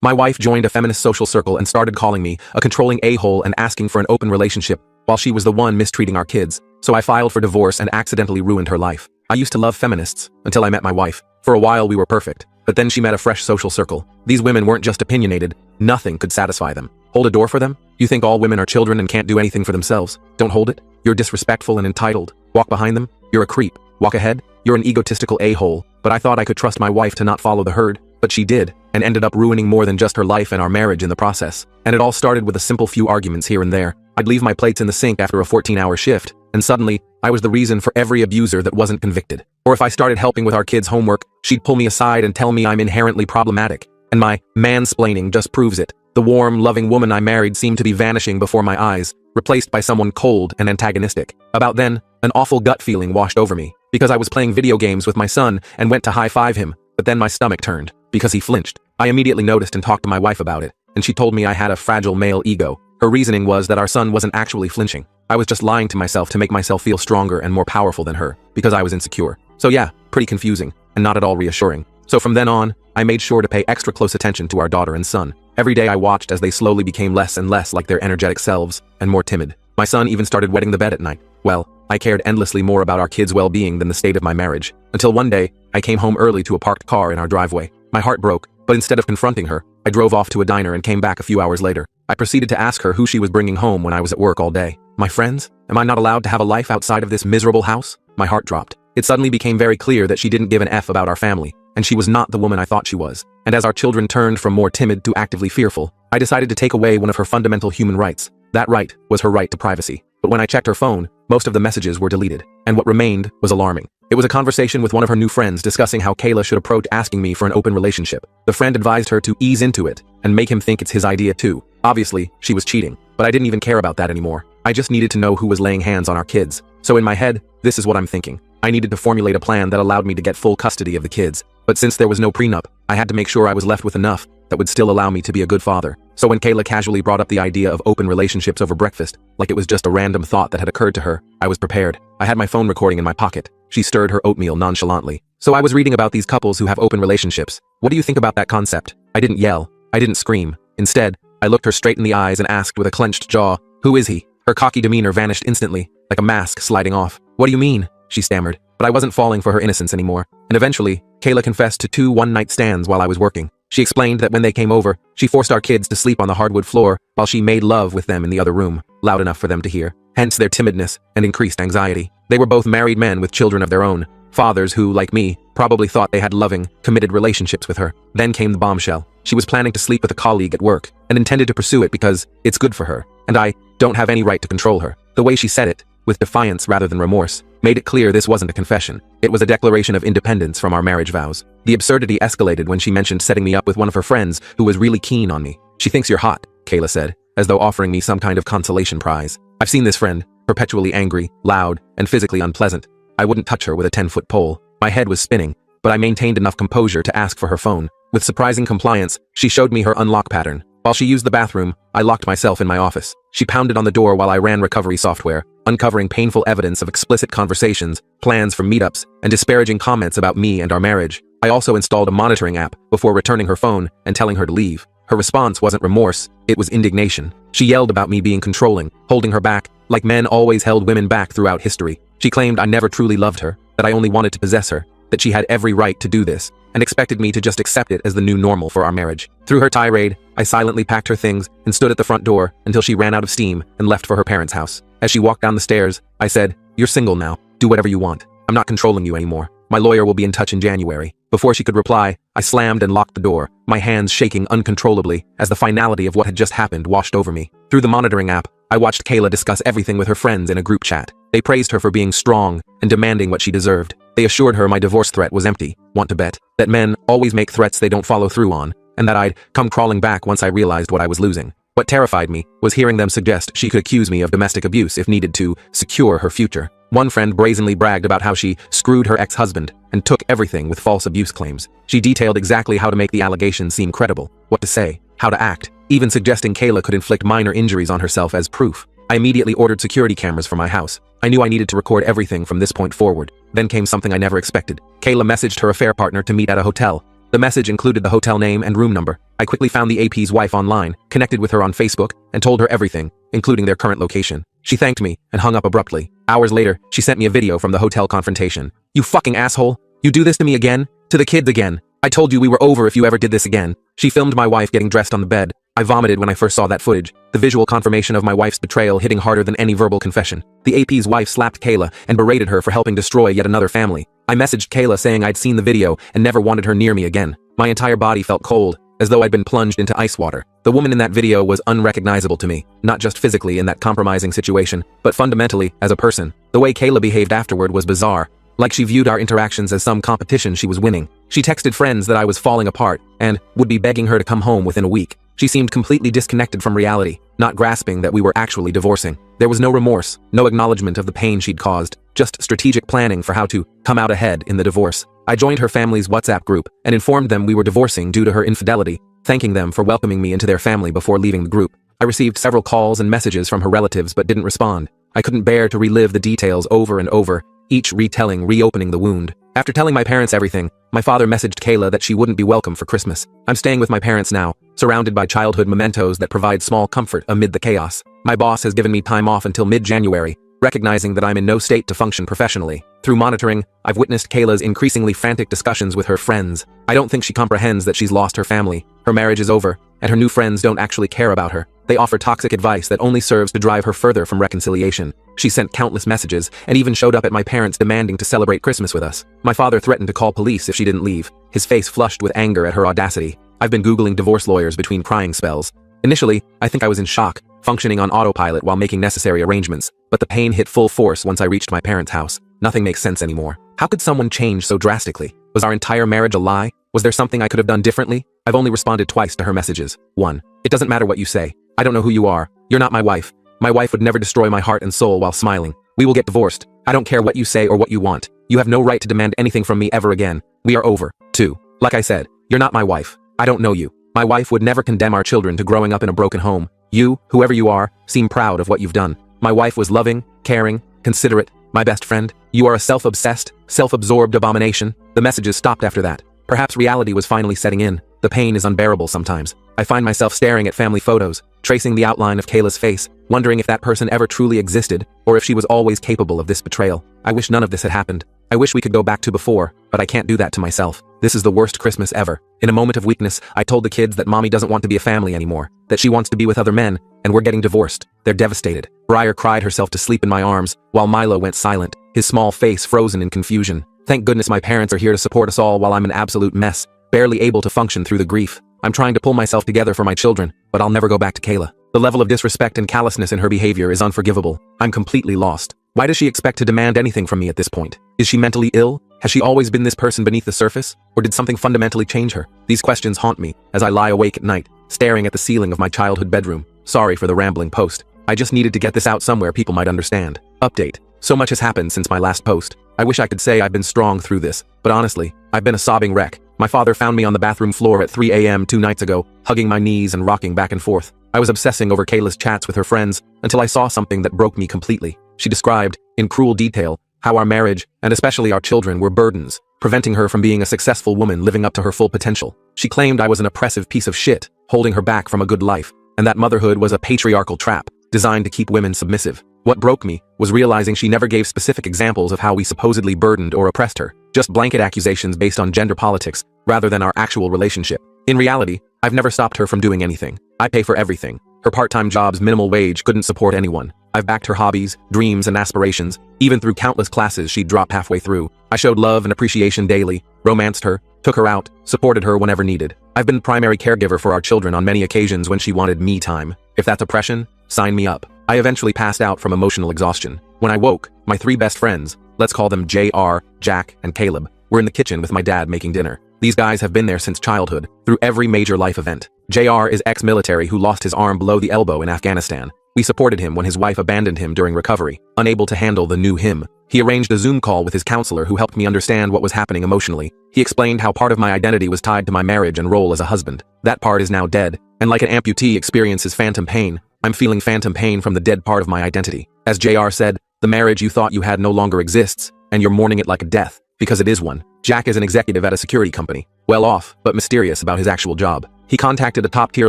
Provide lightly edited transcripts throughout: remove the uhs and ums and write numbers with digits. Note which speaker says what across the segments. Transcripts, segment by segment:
Speaker 1: My wife joined a feminist social circle and started calling me a controlling a-hole and asking for an open relationship, while she was the one mistreating our kids. So I filed for divorce and accidentally ruined her life. I used to love feminists until I met my wife. For a while we were perfect, but then she met a fresh social circle. These women weren't just opinionated, nothing could satisfy them. Hold a door for them? You think all women are children and can't do anything for themselves? Don't hold it? You're disrespectful and entitled. Walk behind them? You're a creep. Walk ahead? You're an egotistical a-hole. But I thought I could trust my wife to not follow the herd, but she did, and ended up ruining more than just her life and our marriage in the process. And it all started with a simple few arguments here and there. I'd leave my plates in the sink after a 14-hour shift, and suddenly, I was the reason for every abuser that wasn't convicted. Or if I started helping with our kids' homework, she'd pull me aside and tell me I'm inherently problematic. And my mansplaining just proves it. The warm, loving woman I married seemed to be vanishing before my eyes, replaced by someone cold and antagonistic. About then, an awful gut feeling washed over me, because I was playing video games with my son and went to high-five him, but then my stomach turned, because he flinched. I immediately noticed and talked to my wife about it, and she told me I had a fragile male ego. Her reasoning was that our son wasn't actually flinching. I was just lying to myself to make myself feel stronger and more powerful than her, because I was insecure. So yeah, pretty confusing, and not at all reassuring. So from then on, I made sure to pay extra close attention to our daughter and son. Every day I watched as they slowly became less and less like their energetic selves, and more timid. My son even started wetting the bed at night. Well, I cared endlessly more about our kids' well-being than the state of my marriage. Until one day, I came home early to a parked car in our driveway. My heart broke, but instead of confronting her, I drove off to a diner and came back a few hours later. I proceeded to ask her who she was bringing home when I was at work all day. My friends? Am I not allowed to have a life outside of this miserable house? My heart dropped. It suddenly became very clear that she didn't give an F about our family, and she was not the woman I thought she was. And as our children turned from more timid to actively fearful, I decided to take away one of her fundamental human rights. That right was her right to privacy. But when I checked her phone, most of the messages were deleted, and what remained was alarming. It was a conversation with one of her new friends discussing how Kayla should approach asking me for an open relationship. The friend advised her to ease into it and make him think it's his idea too. Obviously, she was cheating, but I didn't even care about that anymore. I just needed to know who was laying hands on our kids. So in my head, this is what I'm thinking. I needed to formulate a plan that allowed me to get full custody of the kids. But since there was no prenup, I had to make sure I was left with enough that would still allow me to be a good father. So when Kayla casually brought up the idea of open relationships over breakfast, like it was just a random thought that had occurred to her, I was prepared. I had my phone recording in my pocket. She stirred her oatmeal nonchalantly. So I was reading about these couples who have open relationships. What do you think about that concept? I didn't yell. I didn't scream. Instead, I looked her straight in the eyes and asked with a clenched jaw, "Who is he?" Her cocky demeanor vanished instantly, like a mask sliding off. "What do you mean?" she stammered. But I wasn't falling for her innocence anymore. And eventually, Kayla confessed to 2 one-night stands while I was working. She explained that when they came over, she forced our kids to sleep on the hardwood floor while she made love with them in the other room, loud enough for them to hear. Hence their timidness and increased anxiety. They were both married men with children of their own, fathers who, like me, probably thought they had loving, committed relationships with her. Then came the bombshell. She was planning to sleep with a colleague at work and intended to pursue it because it's good for her, and I don't have any right to control her. The way she said it, with defiance rather than remorse, made it clear this wasn't a confession. It was a declaration of independence from our marriage vows. The absurdity escalated when she mentioned setting me up with one of her friends who was really keen on me. "She thinks you're hot," Kayla said, as though offering me some kind of consolation prize. I've seen this friend, perpetually angry, loud, and physically unpleasant. I wouldn't touch her with a 10-foot pole. My head was spinning, but I maintained enough composure to ask for her phone. With surprising compliance, she showed me her unlock pattern. While she used the bathroom, I locked myself in my office. She pounded on the door while I ran recovery software, uncovering painful evidence of explicit conversations, plans for meetups, and disparaging comments about me and our marriage. I also installed a monitoring app before returning her phone and telling her to leave. Her response wasn't remorse, it was indignation. She yelled about me being controlling, holding her back, like men always held women back throughout history. She claimed I never truly loved her, that I only wanted to possess her, that she had every right to do this, and expected me to just accept it as the new normal for our marriage. Through her tirade, I silently packed her things and stood at the front door until she ran out of steam and left for her parents' house. As she walked down the stairs, I said, "You're single now. Do whatever you want. I'm not controlling you anymore. My lawyer will be in touch in January." Before she could reply, I slammed and locked the door, my hands shaking uncontrollably as the finality of what had just happened washed over me. Through the monitoring app, I watched Kayla discuss everything with her friends in a group chat. They praised her for being strong and demanding what she deserved. They assured her my divorce threat was empty. Want to bet that men always make threats they don't follow through on, and that I'd come crawling back once I realized what I was losing. What terrified me was hearing them suggest she could accuse me of domestic abuse if needed to secure her future. One friend brazenly bragged about how she screwed her ex-husband and took everything with false abuse claims. She detailed exactly how to make the allegations seem credible, what to say, how to act, even suggesting Kayla could inflict minor injuries on herself as proof. I immediately ordered security cameras for my house. I knew I needed to record everything from this point forward. Then came something I never expected. Kayla messaged her affair partner to meet at a hotel. The message included the hotel name and room number. I quickly found the AP's wife online, connected with her on Facebook, and told her everything, including their current location. She thanked me and hung up abruptly. Hours later, she sent me a video from the hotel confrontation. "You fucking asshole! You do this to me again? To the kids again? I told you we were over if you ever did this again." She filmed my wife getting dressed on the bed. I vomited when I first saw that footage, the visual confirmation of my wife's betrayal hitting harder than any verbal confession. The AP's wife slapped Kayla and berated her for helping destroy yet another family. I messaged Kayla saying I'd seen the video and never wanted her near me again. My entire body felt cold, as though I'd been plunged into ice water. The woman in that video was unrecognizable to me, not just physically in that compromising situation, but fundamentally as a person. The way Kayla behaved afterward was bizarre, like she viewed our interactions as some competition she was winning. She texted friends that I was falling apart and would be begging her to come home within a week. She seemed completely disconnected from reality, not grasping that we were actually divorcing. There was no remorse, no acknowledgement of the pain she'd caused, just strategic planning for how to come out ahead in the divorce. I joined her family's WhatsApp group and informed them we were divorcing due to her infidelity, thanking them for welcoming me into their family before leaving the group. I received several calls and messages from her relatives but didn't respond. I couldn't bear to relive the details over and over, each retelling reopening the wound. After telling my parents everything, my father messaged Kayla that she wouldn't be welcome for Christmas. I'm staying with my parents now, surrounded by childhood mementos that provide small comfort amid the chaos. My boss has given me time off until mid-January, recognizing that I'm in no state to function professionally. Through monitoring, I've witnessed Kayla's increasingly frantic discussions with her friends. I don't think she comprehends that she's lost her family, her marriage is over, and her new friends don't actually care about her. They offer toxic advice that only serves to drive her further from reconciliation. She sent countless messages and even showed up at my parents' demanding to celebrate Christmas with us. My father threatened to call police if she didn't leave, his face flushed with anger at her audacity. I've been Googling divorce lawyers between crying spells. Initially, I think I was in shock, functioning on autopilot while making necessary arrangements, but the pain hit full force once I reached my parents' house. Nothing makes sense anymore. How could someone change so drastically? Was our entire marriage a lie? Was there something I could have done differently? I've only responded twice to her messages. 1. It doesn't matter what you say. I don't know who you are. You're not my wife. My wife would never destroy my heart and soul while smiling. We will get divorced. I don't care what you say or what you want. You have no right to demand anything from me ever again. We are over. 2. Like I said, you're not my wife. I don't know you. My wife would never condemn our children to growing up in a broken home. You, whoever you are, seem proud of what you've done. My wife was loving, caring, considerate, my best friend. You are a self-obsessed, self-absorbed abomination. The messages stopped after that. Perhaps reality was finally setting in. The pain is unbearable sometimes. I find myself staring at family photos, tracing the outline of Kayla's face, wondering if that person ever truly existed, or if she was always capable of this betrayal. I wish none of this had happened. I wish we could go back to before, but I can't do that to myself. This is the worst Christmas ever. In a moment of weakness, I told the kids that mommy doesn't want to be a family anymore, that she wants to be with other men, and we're getting divorced. They're devastated. Briar cried herself to sleep in my arms, while Milo went silent, his small face frozen in confusion. Thank goodness my parents are here to support us all while I'm an absolute mess, barely able to function through the grief. I'm trying to pull myself together for my children, but I'll never go back to Kayla. The level of disrespect and callousness in her behavior is unforgivable. I'm completely lost. Why does she expect to demand anything from me at this point? Is she mentally ill? Has she always been this person beneath the surface? Or did something fundamentally change her? These questions haunt me as I lie awake at night, staring at the ceiling of my childhood bedroom. Sorry for the rambling post. I just needed to get this out somewhere people might understand. Update. So much has happened since my last post. I wish I could say I've been strong through this, but honestly, I've been a sobbing wreck. My father found me on the bathroom floor at 3 a.m. 2 nights ago, hugging my knees and rocking back and forth. I was obsessing over Kayla's chats with her friends until I saw something that broke me completely. She described, in cruel detail, how our marriage, and especially our children, were burdens, preventing her from being a successful woman living up to her full potential. She claimed I was an oppressive piece of shit, holding her back from a good life, and that motherhood was a patriarchal trap, designed to keep women submissive. What broke me was realizing she never gave specific examples of how we supposedly burdened or oppressed her, just blanket accusations based on gender politics, rather than our actual relationship. In reality, I've never stopped her from doing anything. I pay for everything. Her part-time job's minimal wage couldn't support anyone. I've backed her hobbies, dreams, and aspirations, even through countless classes she'd dropped halfway through. I showed love and appreciation daily, romanced her, took her out, supported her whenever needed. I've been the primary caregiver for our children on many occasions when she wanted me time. If that's oppression, sign me up. I eventually passed out from emotional exhaustion. When I woke, my 3 best friends, let's call them JR, Jack, and Caleb, were in the kitchen with my dad making dinner. These guys have been there since childhood, through every major life event. JR is ex-military who lost his arm below the elbow in Afghanistan. We supported him when his wife abandoned him during recovery, unable to handle the new him. He arranged a Zoom call with his counselor who helped me understand what was happening emotionally. He explained how part of my identity was tied to my marriage and role as a husband. That part is now dead, and like an amputee experiences phantom pain, I'm feeling phantom pain from the dead part of my identity. As JR said, the marriage you thought you had no longer exists, and you're mourning it like a death, because it is one. Jack is an executive at a security company, well off, but mysterious about his actual job. He contacted a top-tier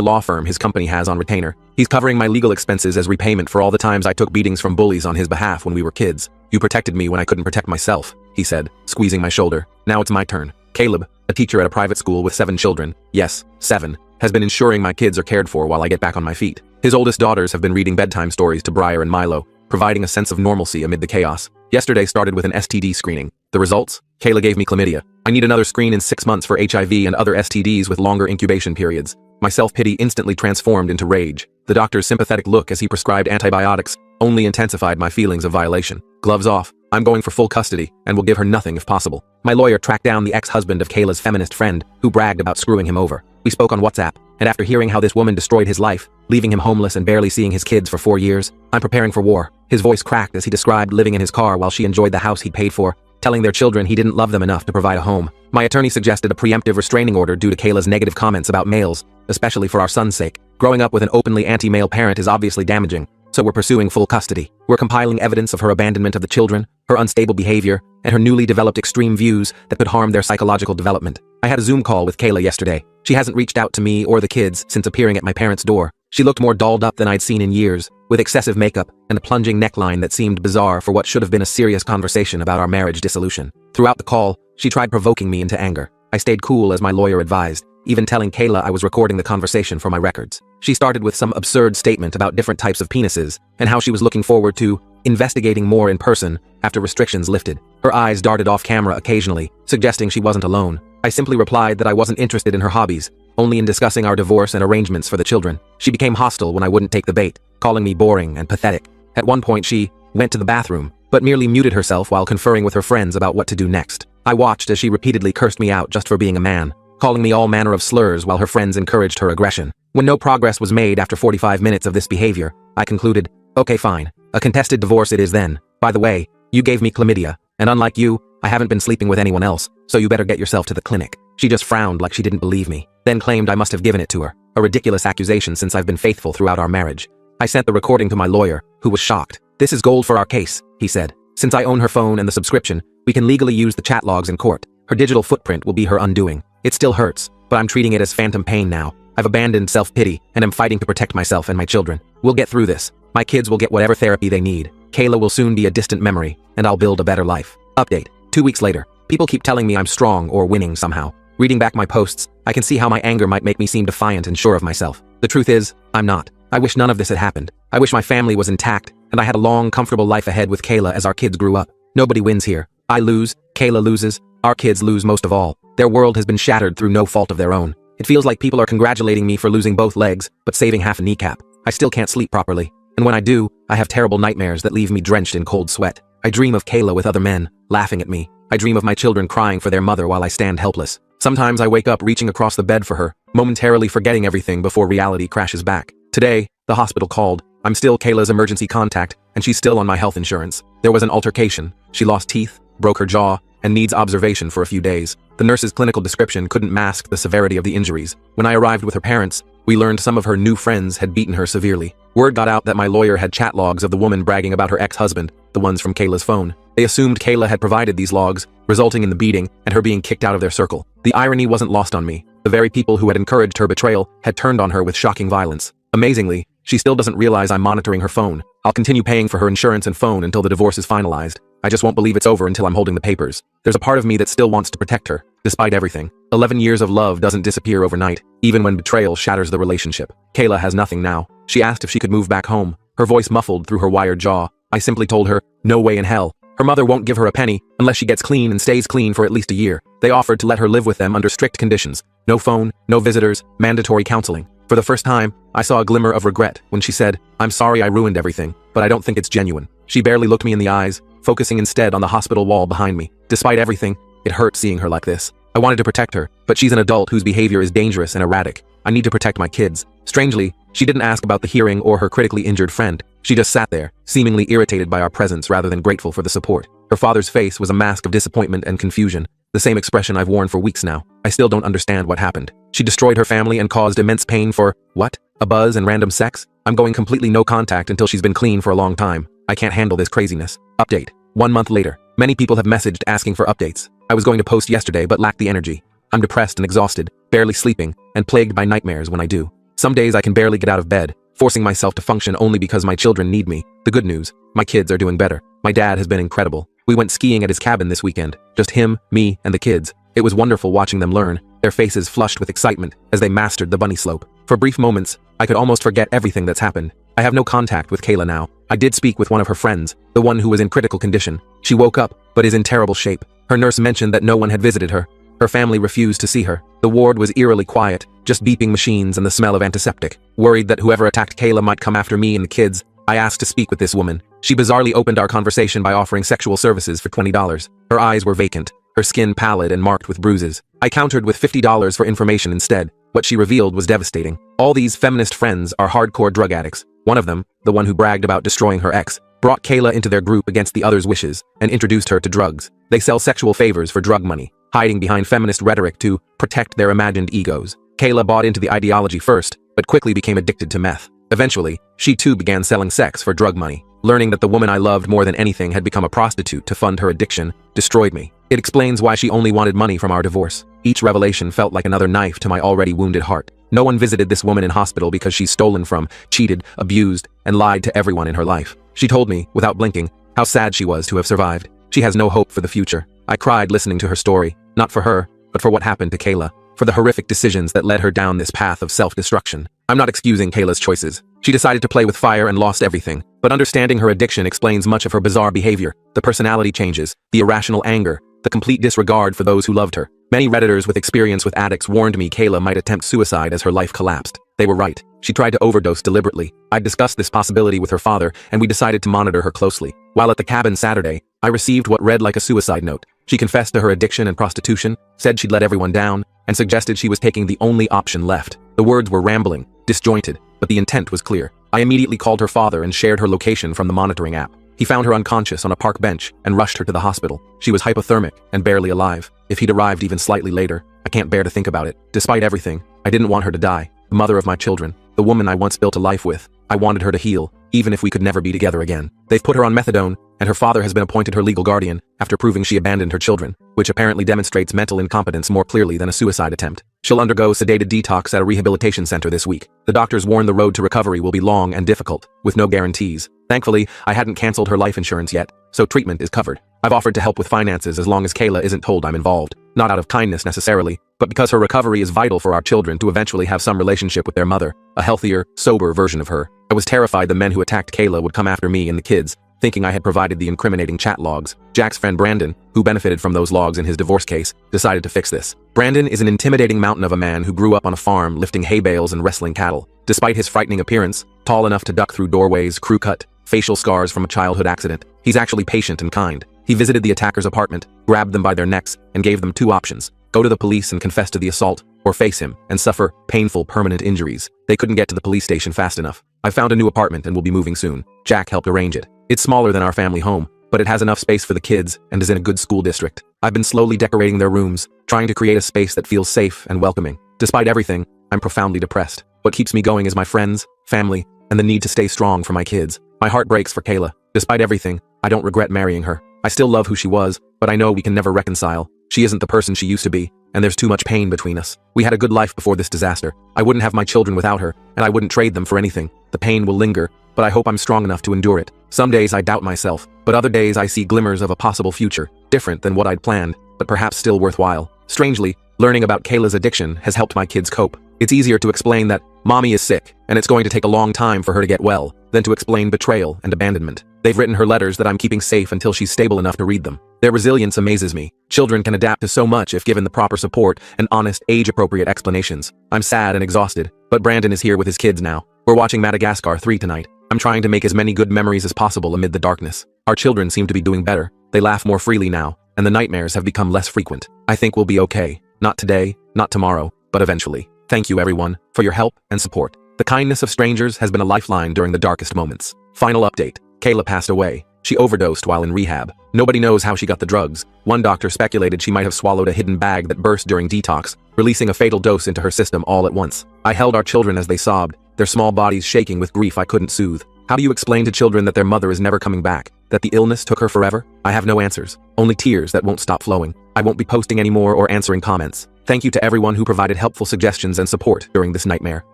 Speaker 1: law firm his company has on retainer. He's covering my legal expenses as repayment for all the times I took beatings from bullies on his behalf when we were kids. You protected me when I couldn't protect myself, he said, squeezing my shoulder. Now it's my turn. Caleb, a teacher at a private school with 7 children, yes, 7, has been ensuring my kids are cared for while I get back on my feet. His oldest daughters have been reading bedtime stories to Briar and Milo, providing a sense of normalcy amid the chaos. Yesterday started with an STD screening. The results? Kayla gave me chlamydia. I need another screen in 6 months for HIV and other STDs with longer incubation periods. My self-pity instantly transformed into rage. The doctor's sympathetic look as he prescribed antibiotics only intensified my feelings of violation. Gloves off. I'm going for full custody, and will give her nothing if possible. My lawyer tracked down the ex-husband of Kayla's feminist friend, who bragged about screwing him over. We spoke on WhatsApp, and after hearing how this woman destroyed his life, leaving him homeless and barely seeing his kids for 4 years, I'm preparing for war. His voice cracked as he described living in his car while she enjoyed the house he'd paid for, telling their children he didn't love them enough to provide a home. My attorney suggested a preemptive restraining order due to Kayla's negative comments about males, especially for our son's sake. Growing up with an openly anti-male parent is obviously damaging, so we're pursuing full custody. We're compiling evidence of her abandonment of the children, her unstable behavior, and her newly developed extreme views that could harm their psychological development. I had a Zoom call with Kayla yesterday. She hasn't reached out to me or the kids since appearing at my parents' door. She looked more dolled up than I'd seen in years, with excessive makeup and a plunging neckline that seemed bizarre for what should have been a serious conversation about our marriage dissolution. Throughout the call, she tried provoking me into anger. I stayed cool as my lawyer advised, even telling Kayla I was recording the conversation for my records. She started with some absurd statement about different types of penises and how she was looking forward to investigating more in person after restrictions lifted. Her eyes darted off camera occasionally, suggesting she wasn't alone. I simply replied that I wasn't interested in her hobbies, only in discussing our divorce and arrangements for the children. She became hostile when I wouldn't take the bait, calling me boring and pathetic. At one point she went to the bathroom, but merely muted herself while conferring with her friends about what to do next. I watched as she repeatedly cursed me out just for being a man, calling me all manner of slurs while her friends encouraged her aggression. When no progress was made after 45 minutes of this behavior, I concluded, okay fine, a contested divorce it is then. By the way, you gave me chlamydia, and unlike you, I haven't been sleeping with anyone else, so you better get yourself to the clinic. She just frowned like she didn't believe me, then claimed I must have given it to her, a ridiculous accusation since I've been faithful throughout our marriage. I sent the recording to my lawyer, who was shocked. This is gold for our case, he said. Since I own her phone and the subscription, we can legally use the chat logs in court. Her digital footprint will be her undoing. It still hurts, but I'm treating it as phantom pain now. I've abandoned self-pity and am fighting to protect myself and my children. We'll get through this. My kids will get whatever therapy they need. Kayla will soon be a distant memory, and I'll build a better life. Update. 2 weeks later. People keep telling me I'm strong or winning somehow. Reading back my posts, I can see how my anger might make me seem defiant and sure of myself. The truth is, I'm not. I wish none of this had happened. I wish my family was intact, and I had a long, comfortable life ahead with Kayla as our kids grew up. Nobody wins here. I lose, Kayla loses, our kids lose most of all. Their world has been shattered through no fault of their own. It feels like people are congratulating me for losing both legs, but saving half a kneecap. I still can't sleep properly, and when I do, I have terrible nightmares that leave me drenched in cold sweat. I dream of Kayla with other men, laughing at me. I dream of my children crying for their mother while I stand helpless. Sometimes I wake up reaching across the bed for her, momentarily forgetting everything before reality crashes back. Today, the hospital called. I'm still Kayla's emergency contact, and she's still on my health insurance. There was an altercation. She lost teeth, broke her jaw, and needs observation for a few days. The nurse's clinical description couldn't mask the severity of the injuries. When I arrived with her parents, we learned some of her new friends had beaten her severely. Word got out that my lawyer had chat logs of the woman bragging about her ex-husband, the ones from Kayla's phone. They assumed Kayla had provided these logs, resulting in the beating and her being kicked out of their circle. The irony wasn't lost on me. The very people who had encouraged her betrayal had turned on her with shocking violence. Amazingly, she still doesn't realize I'm monitoring her phone. I'll continue paying for her insurance and phone until the divorce is finalized. I just won't believe it's over until I'm holding the papers. There's a part of me that still wants to protect her, despite everything. 11 years of love doesn't disappear overnight, even when betrayal shatters the relationship. Kayla has nothing now. She asked if she could move back home, her voice muffled through her wired jaw. I simply told her, no way in hell. Her mother won't give her a penny unless she gets clean and stays clean for at least a year. They offered to let her live with them under strict conditions. No phone, no visitors, mandatory counseling. For the first time, I saw a glimmer of regret when she said, I'm sorry I ruined everything, but I don't think it's genuine. She barely looked me in the eyes, focusing instead on the hospital wall behind me. Despite everything, it hurt seeing her like this. I wanted to protect her, but she's an adult whose behavior is dangerous and erratic. I need to protect my kids. Strangely, she didn't ask about the hearing or her critically injured friend. She just sat there, seemingly irritated by our presence rather than grateful for the support. Her father's face was a mask of disappointment and confusion, the same expression I've worn for weeks now. I still don't understand what happened. She destroyed her family and caused immense pain for, what? A buzz and random sex? I'm going completely no contact until she's been clean for a long time. I can't handle this craziness. Update. 1 month later. Many people have messaged asking for updates. I was going to post yesterday but lacked the energy. I'm depressed and exhausted, barely sleeping, and plagued by nightmares when I do. Some days I can barely get out of bed, forcing myself to function only because my children need me. The good news, my kids are doing better. My dad has been incredible. We went skiing at his cabin this weekend, just him, me, and the kids. It was wonderful watching them learn, their faces flushed with excitement as they mastered the bunny slope. For brief moments, I could almost forget everything that's happened. I have no contact with Kayla now. I did speak with one of her friends, the one who was in critical condition. She woke up, but is in terrible shape. Her nurse mentioned that no one had visited her. Her family refused to see her. The ward was eerily quiet, just beeping machines and the smell of antiseptic. Worried that whoever attacked Kayla might come after me and the kids, I asked to speak with this woman. She bizarrely opened our conversation by offering sexual services for $20. Her eyes were vacant, her skin pallid and marked with bruises. I countered with $50 for information instead. What she revealed was devastating. All these feminist friends are hardcore drug addicts. One of them, the one who bragged about destroying her ex, brought Kayla into their group against the others' wishes and introduced her to drugs. They sell sexual favors for drug money, hiding behind feminist rhetoric to protect their imagined egos. Kayla bought into the ideology first, but quickly became addicted to meth. Eventually, she too began selling sex for drug money. Learning that the woman I loved more than anything had become a prostitute to fund her addiction destroyed me. It explains why she only wanted money from our divorce. Each revelation felt like another knife to my already wounded heart. No one visited this woman in hospital because she's stolen from, cheated, abused, and lied to everyone in her life. She told me, without blinking, how sad she was to have survived. She has no hope for the future. I cried listening to her story, not for her, but for what happened to Kayla, for the horrific decisions that led her down this path of self-destruction. I'm not excusing Kayla's choices. She decided to play with fire and lost everything, but understanding her addiction explains much of her bizarre behavior, the personality changes, the irrational anger, the complete disregard for those who loved her. Many Redditors with experience with addicts warned me Kayla might attempt suicide as her life collapsed. They were right. She tried to overdose deliberately. I discussed this possibility with her father, and we decided to monitor her closely. While at the cabin Saturday, I received what read like a suicide note. She confessed to her addiction and prostitution, said she'd let everyone down, and suggested she was taking the only option left. The words were rambling, disjointed, but the intent was clear. I immediately called her father and shared her location from the monitoring app. He found her unconscious on a park bench and rushed her to the hospital. She was hypothermic and barely alive. If he'd arrived even slightly later, I can't bear to think about it. Despite everything, I didn't want her to die. The mother of my children, the woman I once built a life with, I wanted her to heal, even if we could never be together again. They've put her on methadone, and her father has been appointed her legal guardian after proving she abandoned her children, which apparently demonstrates mental incompetence more clearly than a suicide attempt. She'll undergo sedated detox at a rehabilitation center this week. The doctors warn the road to recovery will be long and difficult, with no guarantees. Thankfully, I hadn't canceled her life insurance yet, so treatment is covered. I've offered to help with finances as long as Kayla isn't told I'm involved. Not out of kindness necessarily, but because her recovery is vital for our children to eventually have some relationship with their mother, a healthier, sober version of her. I was terrified the men who attacked Kayla would come after me and the kids, thinking I had provided the incriminating chat logs. Jack's friend Brandon, who benefited from those logs in his divorce case, decided to fix this. Brandon is an intimidating mountain of a man who grew up on a farm lifting hay bales and wrestling cattle. Despite his frightening appearance, tall enough to duck through doorways, crew cut, facial scars from a childhood accident, he's actually patient and kind. He visited the attacker's apartment, grabbed them by their necks, and gave them two options: go to the police and confess to the assault, or face him and suffer painful permanent injuries. They couldn't get to the police station fast enough. I found a new apartment and will be moving soon. Jack helped arrange it. It's smaller than our family home, but it has enough space for the kids and is in a good school district. I've been slowly decorating their rooms, trying to create a space that feels safe and welcoming. Despite everything, I'm profoundly depressed. What keeps me going is my friends, family, and the need to stay strong for my kids. My heart breaks for Kayla. Despite everything, I don't regret marrying her. I still love who she was, but I know we can never reconcile. She isn't the person she used to be, and there's too much pain between us. We had a good life before this disaster. I wouldn't have my children without her, and I wouldn't trade them for anything. The pain will linger, but I hope I'm strong enough to endure it. Some days I doubt myself, but other days I see glimmers of a possible future, different than what I'd planned, but perhaps still worthwhile. Strangely, learning about Kayla's addiction has helped my kids cope. It's easier to explain that mommy is sick, and it's going to take a long time for her to get well, than to explain betrayal and abandonment. They've written her letters that I'm keeping safe until she's stable enough to read them. Their resilience amazes me. Children can adapt to so much if given the proper support and honest, age-appropriate explanations. I'm sad and exhausted, but Brandon is here with his kids now. We're watching Madagascar 3 tonight. I'm trying to make as many good memories as possible amid the darkness. Our children seem to be doing better. They laugh more freely now, and the nightmares have become less frequent. I think we'll be okay. Not today, not tomorrow, but eventually. Thank you everyone for your help and support. The kindness of strangers has been a lifeline during the darkest moments. Final update. Kayla passed away. She overdosed while in rehab. Nobody knows how she got the drugs. One doctor speculated she might have swallowed a hidden bag that burst during detox, releasing a fatal dose into her system all at once. I held our children as they sobbed, their small bodies shaking with grief I couldn't soothe. How do you explain to children that their mother is never coming back? That the illness took her forever? I have no answers. Only tears that won't stop flowing. I won't be posting anymore or answering comments. Thank you to everyone who provided helpful suggestions and support during this nightmare.